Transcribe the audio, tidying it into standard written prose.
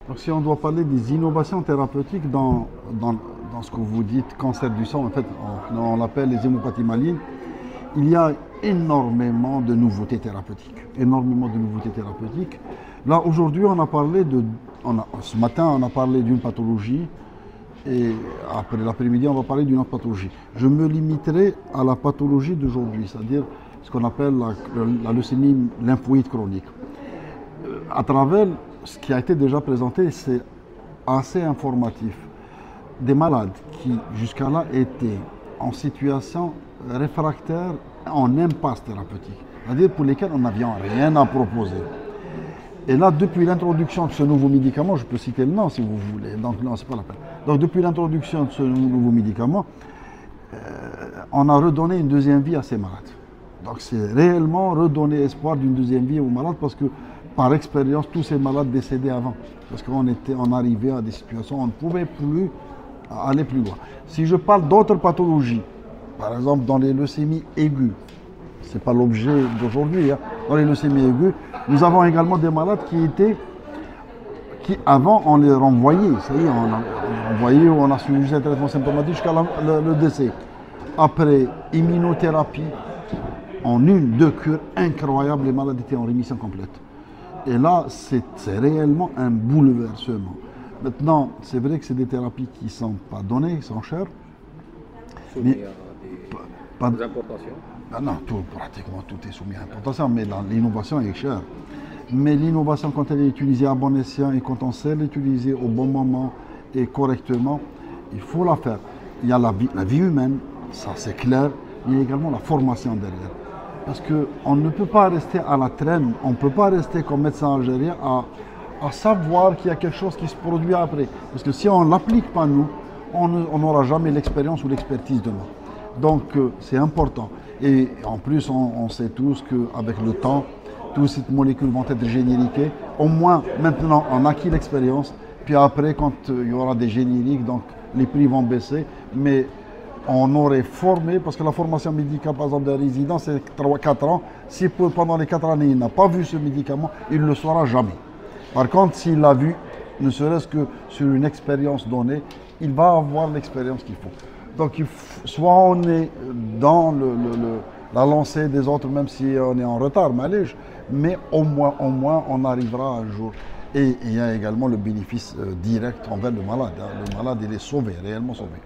Donc, si on doit parler des innovations thérapeutiques dans ce que vous dites cancer du sang, en fait, on l'appelle les hémopathies malignes, il y a énormément de nouveautés thérapeutiques. Énormément de nouveautés thérapeutiques. Là, aujourd'hui, on a parlé ce matin, on a parlé d'une pathologie et après l'après-midi, on va parler d'une autre pathologie. Je me limiterai à la pathologie d'aujourd'hui, c'est-à-dire ce qu'on appelle la leucémie lymphoïde chronique. À travers ce qui a été déjà présenté, c'est assez informatif. Des malades qui jusqu'à là étaient en situation réfractaire en impasse thérapeutique, c'est-à-dire pour lesquels on n'avait rien à proposer. Et là, depuis l'introduction de ce nouveau médicament, je peux citer le nom si vous voulez, donc non, c'est pas la peine. Donc depuis l'introduction de ce nouveau médicament, on a redonné une deuxième vie à ces malades. Donc c'est réellement redonner espoir d'une deuxième vie aux malades parce que par expérience, tous ces malades décédaient avant. Parce qu'on arrivait à des situations où on ne pouvait plus aller plus loin. Si je parle d'autres pathologies, par exemple dans les leucémies aiguës, ce n'est pas l'objet d'aujourd'hui, hein. Dans les leucémies aiguës, nous avons également des malades qui avant on les renvoyait, ça y est, on renvoyait, on a suivi un traitement symptomatique jusqu'à le décès. Après immunothérapie, en 1-2 cures incroyables, les malades étaient en rémission complète. Et là, c'est réellement un bouleversement. Maintenant, c'est vrai que c'est des thérapies qui ne sont pas données, qui sont chères. Soumis Mais à des importations. non, pratiquement tout est soumis à importation, mais l'innovation est chère. Mais l'innovation, quand elle est utilisée à bon escient et quand on sait l'utiliser au bon moment et correctement, il faut la faire. Il y a la vie humaine, ça c'est clair, il y a également la formation derrière. Parce qu'on ne peut pas rester à la traîne, on ne peut pas rester comme médecin algérien à savoir qu'il y a quelque chose qui se produit après. Parce que si on ne l'applique pas nous, on n'aura jamais l'expérience ou l'expertise de nous. Donc c'est important. Et en plus, on sait tous qu'avec le temps, toutes ces molécules vont être génériquées. Au moins, maintenant, on a acquis l'expérience. Puis après, quand il y aura des génériques, donc les prix vont baisser. Mais on aurait formé, parce que la formation médicale, par exemple, d'un résident, c'est 3-4 ans. Si pendant les 4 années, il n'a pas vu ce médicament, il ne le saura jamais. Par contre, s'il l'a vu, ne serait-ce que sur une expérience donnée, il va avoir l'expérience qu'il faut. Donc, soit on est dans la lancée des autres, même si on est en retard, malège, mais au moins, on arrivera un jour. Et il y a également le bénéfice direct envers le malade. Le malade, il est sauvé, réellement sauvé.